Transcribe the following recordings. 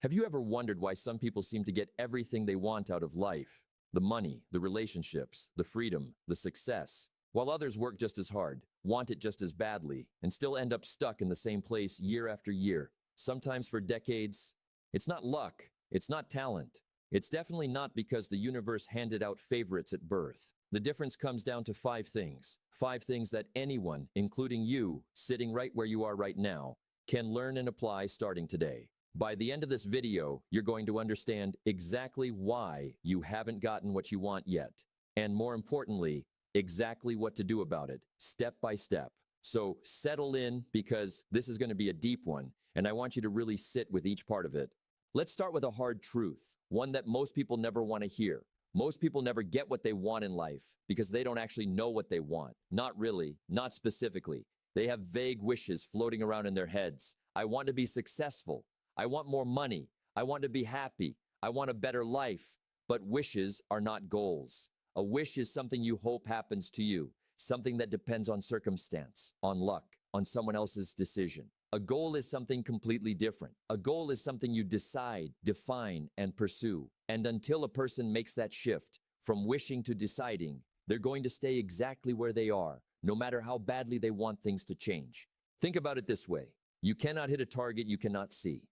Have you ever wondered why some people seem to get everything they want out of life? The money, the relationships, the freedom, the success, while others work just as hard, want it just as badly, and still end up stuck in the same place year after year, sometimes for decades. It's not luck, it's not talent. It's definitely not because the universe handed out favorites at birth. The difference comes down to five things that anyone, including you, sitting right where you are right now, can learn and apply starting today. By the end of this video, you're going to understand exactly why you haven't gotten what you want yet, and more importantly, exactly what to do about it, step by step. So settle in, because this is going to be a deep one, and I want you to really sit with each part of it. Let's start with a hard truth, one that most people never want to hear. Most people never get what they want in life because they don't actually know what they want. Not really, not specifically. They have vague wishes floating around in their heads. I want to be successful. I want more money. I want to be happy. I want a better life. But wishes are not goals. A wish is something you hope happens to you, something that depends on circumstance, on luck, on someone else's decision. A goal is something completely different. A goal is something you decide, define, and pursue. And until a person makes that shift from wishing to deciding, they're going to stay exactly where they are, no matter how badly they want things to change. Think about it this way. You cannot hit a target you cannot see.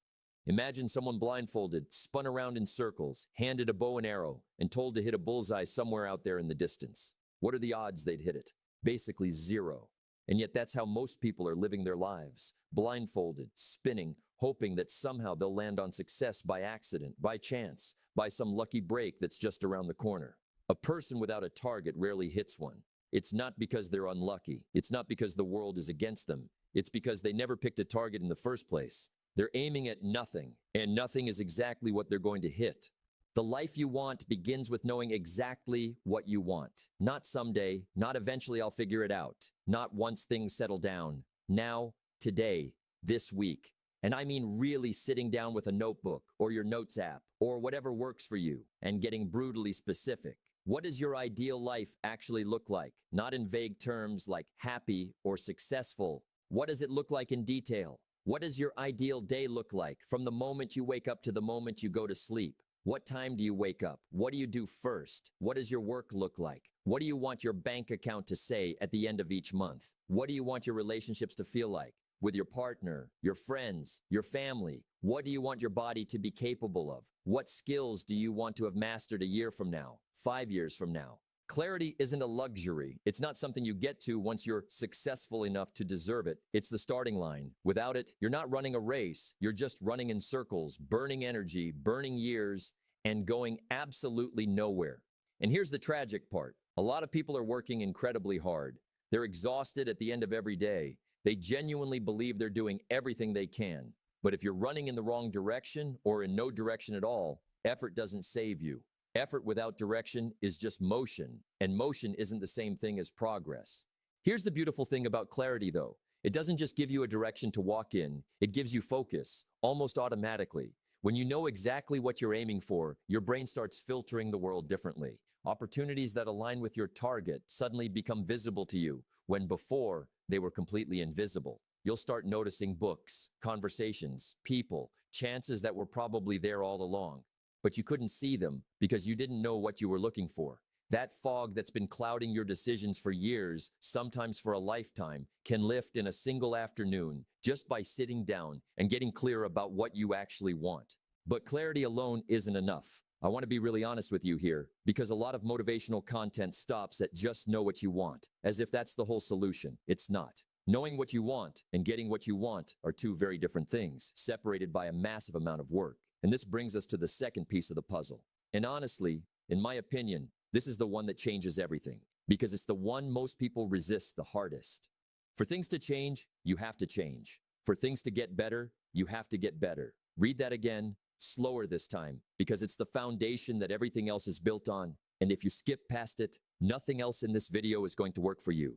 Imagine someone blindfolded, spun around in circles, handed a bow and arrow, and told to hit a bullseye somewhere out there in the distance. What are the odds they'd hit it? Basically zero. And yet that's how most people are living their lives. Blindfolded, spinning, hoping that somehow they'll land on success by accident, by chance, by some lucky break that's just around the corner. A person without a target rarely hits one. It's not because they're unlucky. It's not because the world is against them. It's because they never picked a target in the first place. They're aiming at nothing, and nothing is exactly what they're going to hit. The life you want begins with knowing exactly what you want. Not someday, not eventually I'll figure it out, not once things settle down. Now, today, this week. And I mean really sitting down with a notebook or your notes app or whatever works for you and getting brutally specific. What does your ideal life actually look like? Not in vague terms like happy or successful. What does it look like in detail? What does your ideal day look like from the moment you wake up to the moment you go to sleep? What time do you wake up? What do you do first? What does your work look like? What do you want your bank account to say at the end of each month? What do you want your relationships to feel like? With your partner, your friends, your family? What do you want your body to be capable of? What skills do you want to have mastered a year from now, 5 years from now? Clarity isn't a luxury. It's not something you get to once you're successful enough to deserve it. It's the starting line. Without it, you're not running a race. You're just running in circles, burning energy, burning years, and going absolutely nowhere. And here's the tragic part. A lot of people are working incredibly hard. They're exhausted at the end of every day. They genuinely believe they're doing everything they can. But if you're running in the wrong direction or in no direction at all, effort doesn't save you. Effort without direction is just motion, and motion isn't the same thing as progress. Here's the beautiful thing about clarity, though. It doesn't just give you a direction to walk in, it gives you focus, almost automatically. When you know exactly what you're aiming for, your brain starts filtering the world differently. Opportunities that align with your target suddenly become visible to you, when before they were completely invisible. You'll start noticing books, conversations, people, chances that were probably there all along. But you couldn't see them because you didn't know what you were looking for. That fog that's been clouding your decisions for years, sometimes for a lifetime, can lift in a single afternoon just by sitting down and getting clear about what you actually want. But clarity alone isn't enough. I want to be really honest with you here, because a lot of motivational content stops at just know what you want, as if that's the whole solution. It's not. Knowing what you want and getting what you want are two very different things, separated by a massive amount of work. And this brings us to the second piece of the puzzle. And honestly, in my opinion, this is the one that changes everything, because it's the one most people resist the hardest. For things to change, you have to change. For things to get better, you have to get better. Read that again, slower this time, because it's the foundation that everything else is built on. And if you skip past it, nothing else in this video is going to work for you.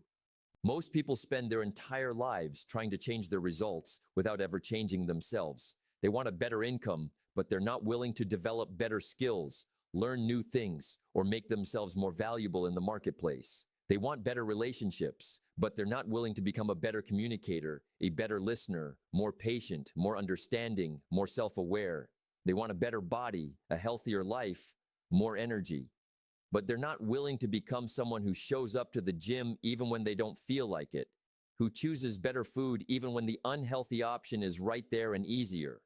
Most people spend their entire lives trying to change their results without ever changing themselves. They want a better income, but they're not willing to develop better skills, learn new things, or make themselves more valuable in the marketplace. They want better relationships, but they're not willing to become a better communicator, a better listener, more patient, more understanding, more self-aware. They want a better body, a healthier life, more energy. But they're not willing to become someone who shows up to the gym even when they don't feel like it, who chooses better food even when the unhealthy option is right there and easier.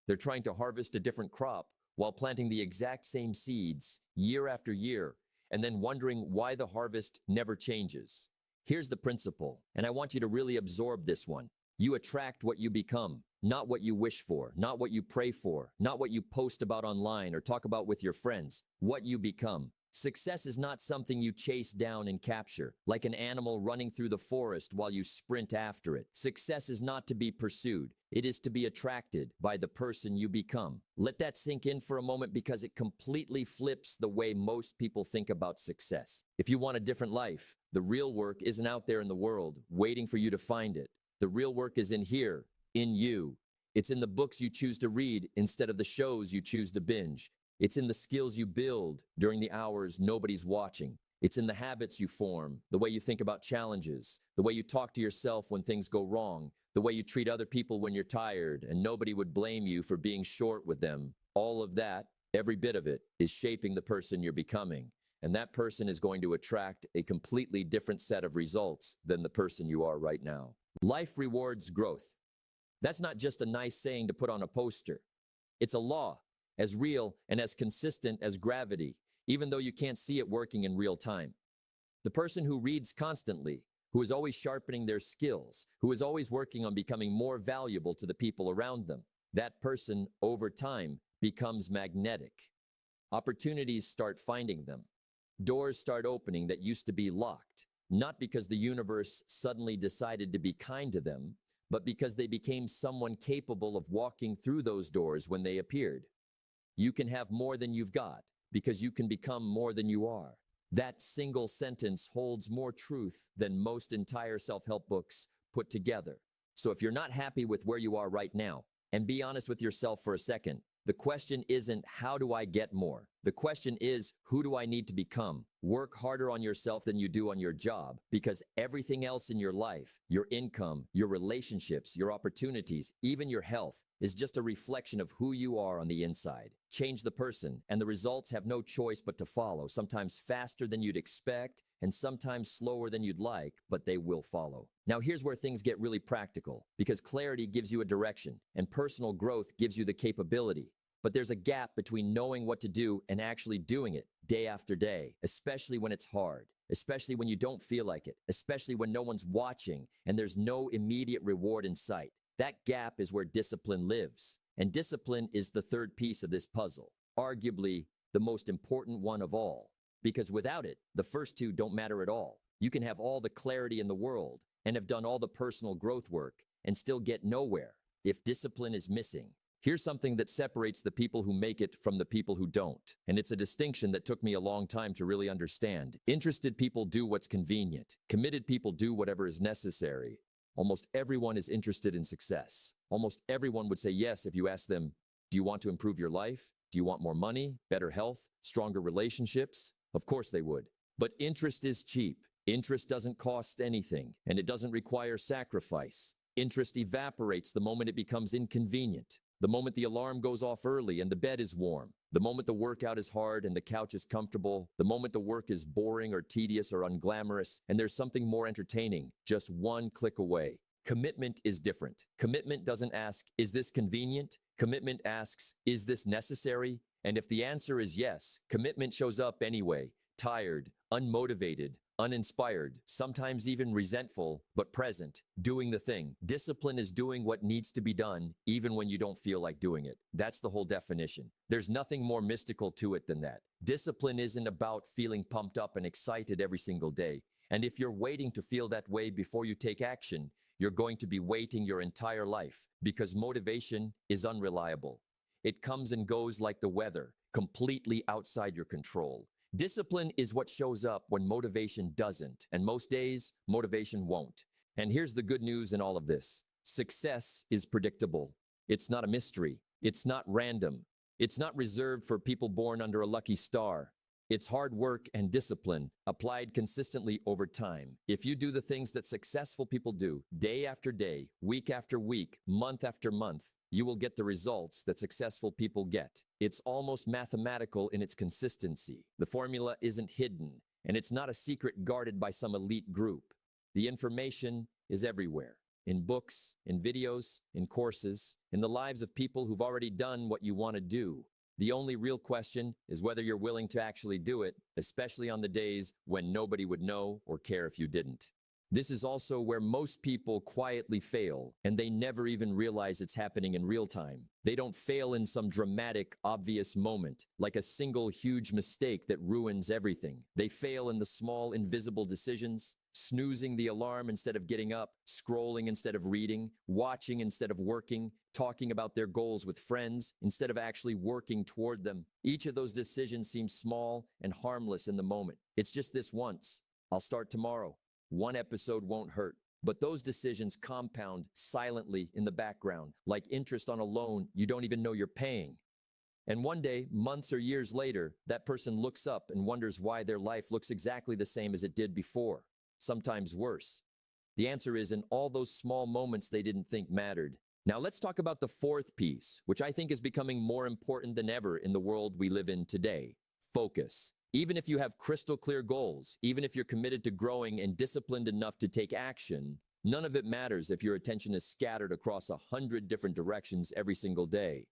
They're trying to harvest a different crop while planting the exact same seeds year after year, and then wondering why the harvest never changes. Here's the principle, and I want you to really absorb this one. You attract what you become, not what you wish for, not what you pray for, not what you post about online or talk about with your friends, what you become. Success is not something you chase down and capture, like an animal running through the forest while you sprint after it. Success is not to be pursued. It is to be attracted by the person you become. Let that sink in for a moment because it completely flips the way most people think about success. If you want a different life, the real work isn't out there in the world, waiting for you to find it. The real work is in here, in you. It's in the books you choose to read instead of the shows you choose to binge. It's in the skills you build during the hours nobody's watching. It's in the habits you form, the way you think about challenges, the way you talk to yourself when things go wrong, the way you treat other people when you're tired and nobody would blame you for being short with them. All of that, every bit of it, is shaping the person you're becoming. And that person is going to attract a completely different set of results than the person you are right now. Life rewards growth. That's not just a nice saying to put on a poster. It's a law, as real and as consistent as gravity, even though you can't see it working in real time. The person who reads constantly, who is always sharpening their skills, who is always working on becoming more valuable to the people around them, that person, over time, becomes magnetic. Opportunities start finding them. Doors start opening that used to be locked, not because the universe suddenly decided to be kind to them, but because they became someone capable of walking through those doors when they appeared. You can have more than you've got because you can become more than you are. That single sentence holds more truth than most entire self-help books put together. So if you're not happy with where you are right now, and be honest with yourself for a second, the question isn't how do I get more? The question is who do I need to become? Work harder on yourself than you do on your job because everything else in your life, your income, your relationships, your opportunities, even your health is just a reflection of who you are on the inside. Change the person and the results have no choice but to follow, sometimes faster than you'd expect and sometimes slower than you'd like, but they will follow. Now here's where things get really practical because clarity gives you a direction and personal growth gives you the capability. But there's a gap between knowing what to do and actually doing it day after day, especially when it's hard, especially when you don't feel like it, especially when no one's watching and there's no immediate reward in sight. That gap is where discipline lives. And discipline is the third piece of this puzzle, arguably the most important one of all, because without it, the first two don't matter at all. You can have all the clarity in the world and have done all the personal growth work and still get nowhere if discipline is missing. Here's something that separates the people who make it from the people who don't. And it's a distinction that took me a long time to really understand. Interested people do what's convenient. Committed people do whatever is necessary. Almost everyone is interested in success. Almost everyone would say yes if you ask them, do you want to improve your life? Do you want more money, better health, stronger relationships? Of course they would. But interest is cheap. Interest doesn't cost anything, and it doesn't require sacrifice. Interest evaporates the moment it becomes inconvenient. The moment the alarm goes off early and the bed is warm, the moment the workout is hard and the couch is comfortable, the moment the work is boring or tedious or unglamorous, and there's something more entertaining, just one click away. Commitment is different. Commitment doesn't ask, is this convenient? Commitment asks, is this necessary? And if the answer is yes, commitment shows up anyway, tired, unmotivated, uninspired, sometimes even resentful, but present, doing the thing. Discipline is doing what needs to be done, even when you don't feel like doing it. That's the whole definition. There's nothing more mystical to it than that. Discipline isn't about feeling pumped up and excited every single day. And if you're waiting to feel that way before you take action, you're going to be waiting your entire life because motivation is unreliable. It comes and goes like the weather, completely outside your control. Discipline is what shows up when motivation doesn't, and most days, motivation won't. And here's the good news in all of this. Success is predictable. It's not a mystery. It's not random. It's not reserved for people born under a lucky star. It's hard work and discipline applied consistently over time. If you do the things that successful people do, day after day, week after week, month after month, you will get the results that successful people get. It's almost mathematical in its consistency. The formula isn't hidden, and it's not a secret guarded by some elite group. The information is everywhere. In books, in videos, in courses, in the lives of people who've already done what you want to do. The only real question is whether you're willing to actually do it, especially on the days when nobody would know or care if you didn't. This is also where most people quietly fail, and they never even realize it's happening in real time. They don't fail in some dramatic, obvious moment, like a single huge mistake that ruins everything. They fail in the small, invisible decisions, snoozing the alarm instead of getting up, scrolling instead of reading, watching instead of working, talking about their goals with friends instead of actually working toward them. Each of those decisions seems small and harmless in the moment. It's just this once. I'll start tomorrow. One episode won't hurt. But those decisions compound silently in the background, like interest on a loan you don't even know you're paying. And one day, months or years later, that person looks up and wonders why their life looks exactly the same as it did before, sometimes worse. The answer is in all those small moments they didn't think mattered. Now let's talk about the fourth piece, which I think is becoming more important than ever in the world we live in today: focus. Even if you have crystal clear goals, even if you're committed to growing and disciplined enough to take action, none of it matters if your attention is scattered across 100 different directions every single day.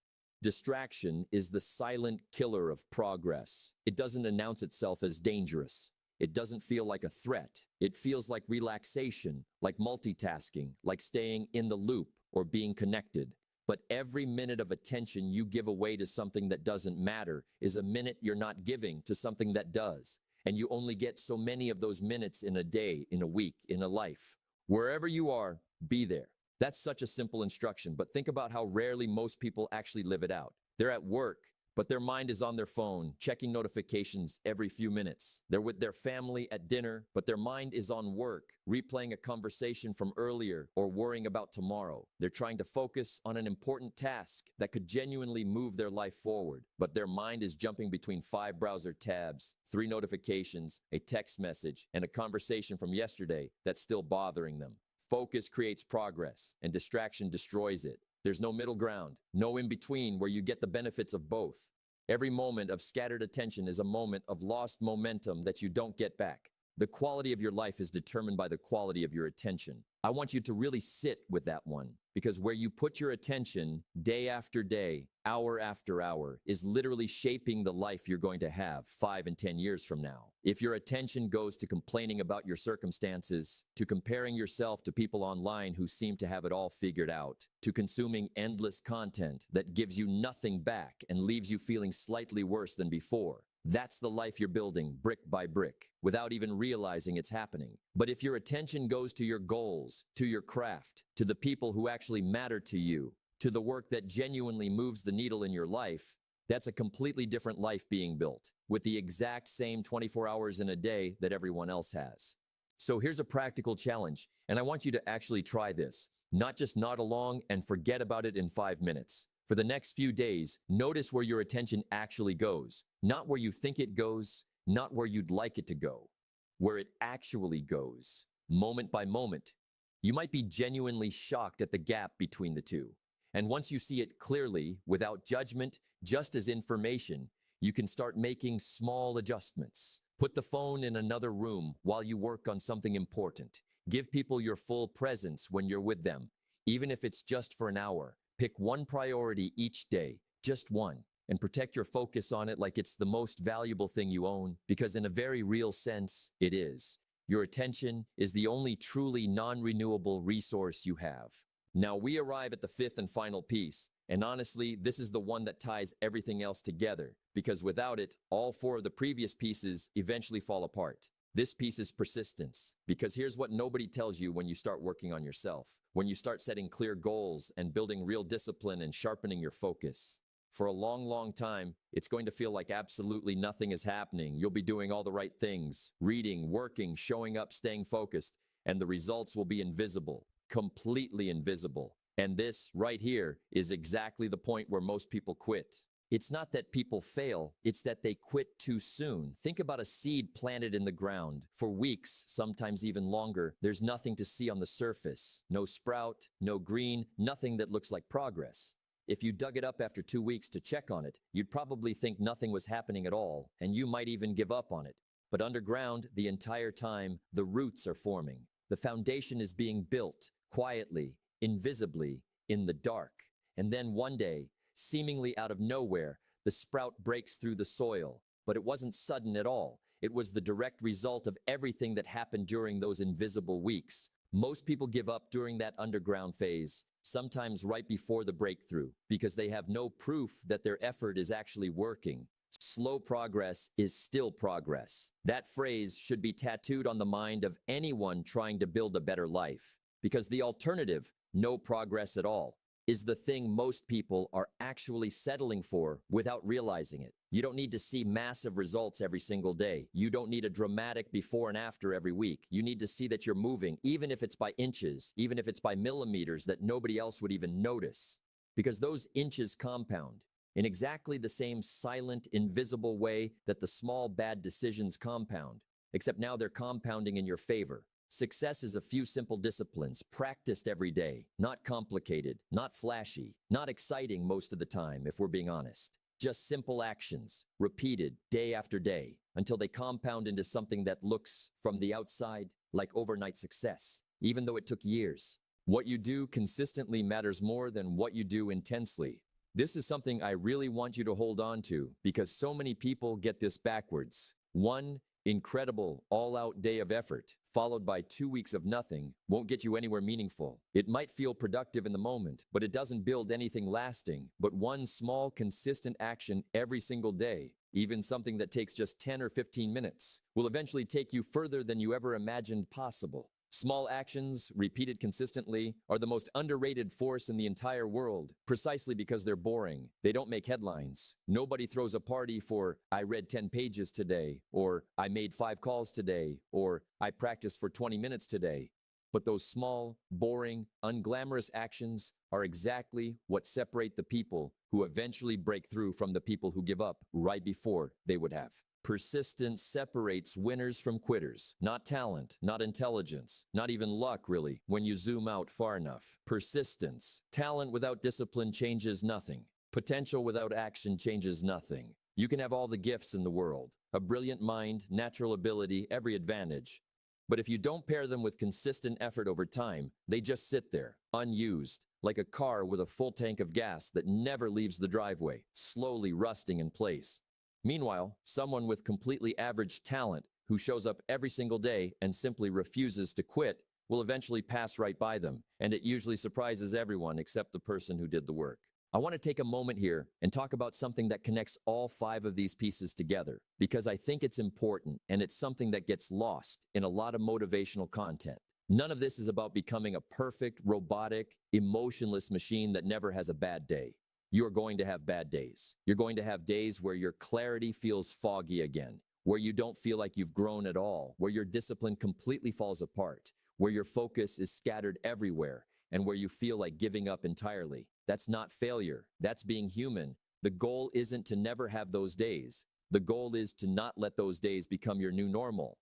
Distraction is the silent killer of progress. It doesn't announce itself as dangerous. It doesn't feel like a threat. It feels like relaxation, like multitasking, like staying in the loop or being connected. But every minute of attention you give away to something that doesn't matter is a minute you're not giving to something that does. And you only get so many of those minutes in a day, in a week, in a life. Wherever you are, be there. That's such a simple instruction, but think about how rarely most people actually live it out. They're at work, but their mind is on their phone, checking notifications every few minutes. They're with their family at dinner, but their mind is on work, replaying a conversation from earlier or worrying about tomorrow. They're trying to focus on an important task that could genuinely move their life forward, but their mind is jumping between 5 browser tabs, 3 notifications, a text message, and a conversation from yesterday that's still bothering them. Focus creates progress, and distraction destroys it. There's no middle ground, no in-between where you get the benefits of both. Every moment of scattered attention is a moment of lost momentum that you don't get back. The quality of your life is determined by the quality of your attention. I want you to really sit with that one, because where you put your attention day after day, hour after hour, is literally shaping the life you're going to have 5 and 10 years from now. If your attention goes to complaining about your circumstances, to comparing yourself to people online who seem to have it all figured out, to consuming endless content that gives you nothing back and leaves you feeling slightly worse than before, that's the life you're building brick by brick, without even realizing it's happening. But if your attention goes to your goals, to your craft, to the people who actually matter to you, to the work that genuinely moves the needle in your life, that's a completely different life being built, with the exact same 24 hours in a day that everyone else has. So here's a practical challenge, and I want you to actually try this. Not just nod along and forget about it in 5 minutes. For the next few days, notice where your attention actually goes. Not where you think it goes, not where you'd like it to go. Where it actually goes, moment by moment. You might be genuinely shocked at the gap between the two. And once you see it clearly, without judgment, just as information, you can start making small adjustments. Put the phone in another room while you work on something important. Give people your full presence when you're with them, even if it's just for an hour. Pick one priority each day, just one, and protect your focus on it like it's the most valuable thing you own, because in a very real sense, it is. Your attention is the only truly non-renewable resource you have. Now we arrive at the fifth and final piece, and honestly, this is the one that ties everything else together, because without it, all 4 of the previous pieces eventually fall apart. This piece is persistence, because here's what nobody tells you when you start working on yourself, when you start setting clear goals and building real discipline and sharpening your focus. For a long, long time, it's going to feel like absolutely nothing is happening. You'll be doing all the right things, reading, working, showing up, staying focused, and the results will be invisible, completely invisible. And this right here is exactly the point where most people quit. It's not that people fail, it's that they quit too soon. Think about a seed planted in the ground. For weeks, sometimes even longer, there's nothing to see on the surface. No sprout, no green, nothing that looks like progress. If you dug it up after 2 weeks to check on it, you'd probably think nothing was happening at all, and you might even give up on it. But underground, the entire time, the roots are forming. The foundation is being built, quietly, invisibly, in the dark. And then one day, seemingly out of nowhere, the sprout breaks through the soil. But it wasn't sudden at all. It was the direct result of everything that happened during those invisible weeks. Most people give up during that underground phase, sometimes right before the breakthrough, because they have no proof that their effort is actually working. Slow progress is still progress. That phrase should be tattooed on the mind of anyone trying to build a better life, because the alternative, no progress at all, is the thing most people are actually settling for without realizing it. You don't need to see massive results every single day. You don't need a dramatic before and after every week. You need to see that you're moving, even if it's by inches, even if it's by millimeters that nobody else would even notice. Because those inches compound in exactly the same silent, invisible way that the small bad decisions compound, except now they're compounding in your favor. Success is a few simple disciplines, practiced every day, not complicated, not flashy, not exciting most of the time, if we're being honest. Just simple actions, repeated day after day, until they compound into something that looks, from the outside, like overnight success, even though it took years. What you do consistently matters more than what you do intensely. This is something I really want you to hold on to, because so many people get this backwards. One incredible, all-out day of effort, followed by 2 weeks of nothing, won't get you anywhere meaningful. It might feel productive in the moment, but it doesn't build anything lasting. But one small, consistent action every single day, even something that takes just 10 or 15 minutes, will eventually take you further than you ever imagined possible. Small actions, repeated consistently, are the most underrated force in the entire world, precisely because they're boring. They don't make headlines. Nobody throws a party for, "I read 10 pages today," or "I made 5 calls today," or "I practiced for 20 minutes today." But those small, boring, unglamorous actions are exactly what separate the people who eventually break through from the people who give up right before they would have. Persistence separates winners from quitters. Not talent, not intelligence, not even luck, really, when you zoom out far enough. Persistence. Talent without discipline changes nothing. Potential without action changes nothing. You can have all the gifts in the world, a brilliant mind, natural ability, every advantage. But if you don't pair them with consistent effort over time, they just sit there, unused, like a car with a full tank of gas that never leaves the driveway, slowly rusting in place. Meanwhile, someone with completely average talent who shows up every single day and simply refuses to quit will eventually pass right by them, and it usually surprises everyone except the person who did the work. I want to take a moment here and talk about something that connects all 5 of these pieces together, because I think it's important and it's something that gets lost in a lot of motivational content. None of this is about becoming a perfect, robotic, emotionless machine that never has a bad day. You are going to have bad days. You're going to have days where your clarity feels foggy again, where you don't feel like you've grown at all, where your discipline completely falls apart, where your focus is scattered everywhere, and where you feel like giving up entirely. That's not failure. That's being human. The goal isn't to never have those days. The goal is to not let those days become your new normal.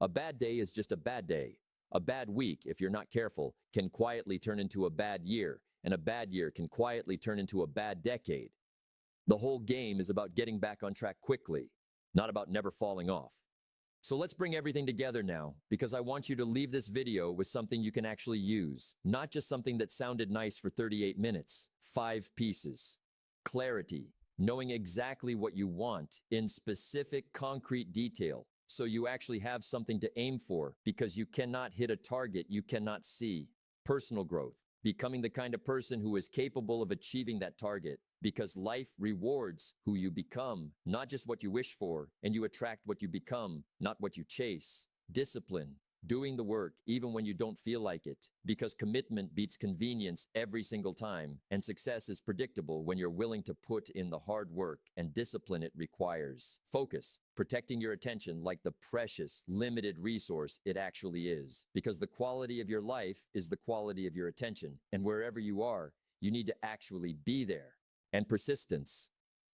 A bad day is just a bad day. A bad week, if you're not careful, can quietly turn into a bad year, and a bad year can quietly turn into a bad decade. The whole game is about getting back on track quickly, not about never falling off. So let's bring everything together now, because I want you to leave this video with something you can actually use, not just something that sounded nice for 38 minutes. 5 pieces. Clarity, knowing exactly what you want in specific, concrete detail, so you actually have something to aim for, because you cannot hit a target you cannot see. Personal growth, becoming the kind of person who is capable of achieving that target, because life rewards who you become, not just what you wish for, and you attract what you become, not what you chase. Discipline, doing the work even when you don't feel like it, because commitment beats convenience every single time, and success is predictable when you're willing to put in the hard work and discipline it requires. Focus, protecting your attention like the precious, limited resource it actually is, because the quality of your life is the quality of your attention, and wherever you are, you need to actually be there. And persistence,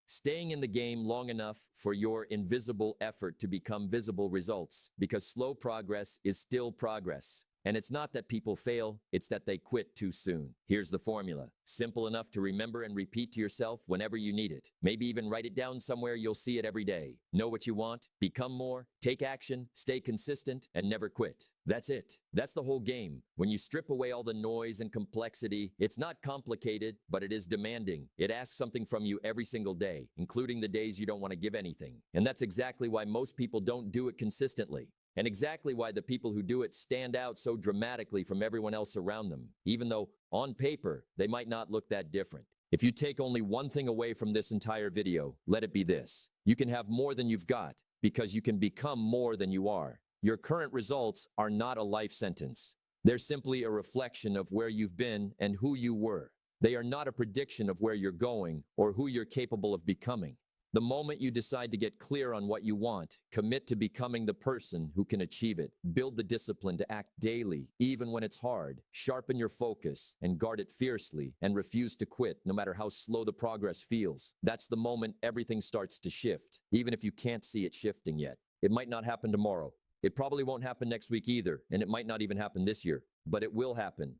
Staying in the game long enough for your invisible effort to become visible results, because slow progress is still progress. And it's not that people fail, it's that they quit too soon. Here's the formula. Simple enough to remember and repeat to yourself whenever you need it. Maybe even write it down somewhere you'll see it every day. Know what you want, become more, take action, stay consistent, and never quit. That's it. That's the whole game. When you strip away all the noise and complexity, it's not complicated, but it is demanding. It asks something from you every single day, including the days you don't want to give anything. And that's exactly why most people don't do it consistently. And exactly why the people who do it stand out so dramatically from everyone else around them, even though on paper, they might not look that different. If you take only one thing away from this entire video, let it be this. You can have more than you've got because you can become more than you are. Your current results are not a life sentence. They're simply a reflection of where you've been and who you were. They are not a prediction of where you're going or who you're capable of becoming. The moment you decide to get clear on what you want, commit to becoming the person who can achieve it, build the discipline to act daily, even when it's hard, sharpen your focus and guard it fiercely, and refuse to quit no matter how slow the progress feels. That's the moment everything starts to shift, even if you can't see it shifting yet. It might not happen tomorrow. It probably won't happen next week either, and it might not even happen this year, but it will happen.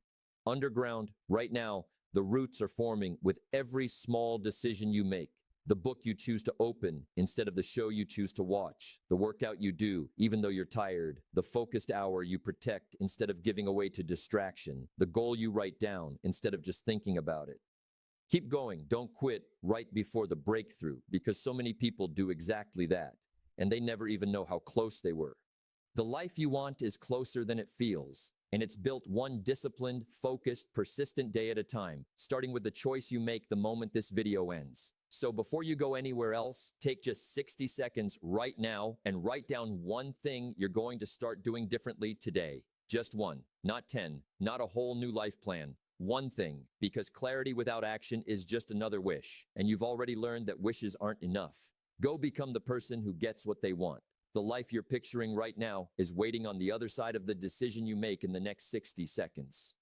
Underground, right now, the roots are forming with every small decision you make. The book you choose to open instead of the show you choose to watch. The workout you do, even though you're tired. The focused hour you protect instead of giving away to distraction. The goal you write down instead of just thinking about it. Keep going. Don't quit right before the breakthrough, because so many people do exactly that, and they never even know how close they were. The life you want is closer than it feels, and it's built one disciplined, focused, persistent day at a time, starting with the choice you make the moment this video ends. So before you go anywhere else, take just 60 seconds right now and write down one thing you're going to start doing differently today. Just one, not 10, not a whole new life plan. One thing, because clarity without action is just another wish, and you've already learned that wishes aren't enough. Go become the person who gets what they want. The life you're picturing right now is waiting on the other side of the decision you make in the next 60 seconds.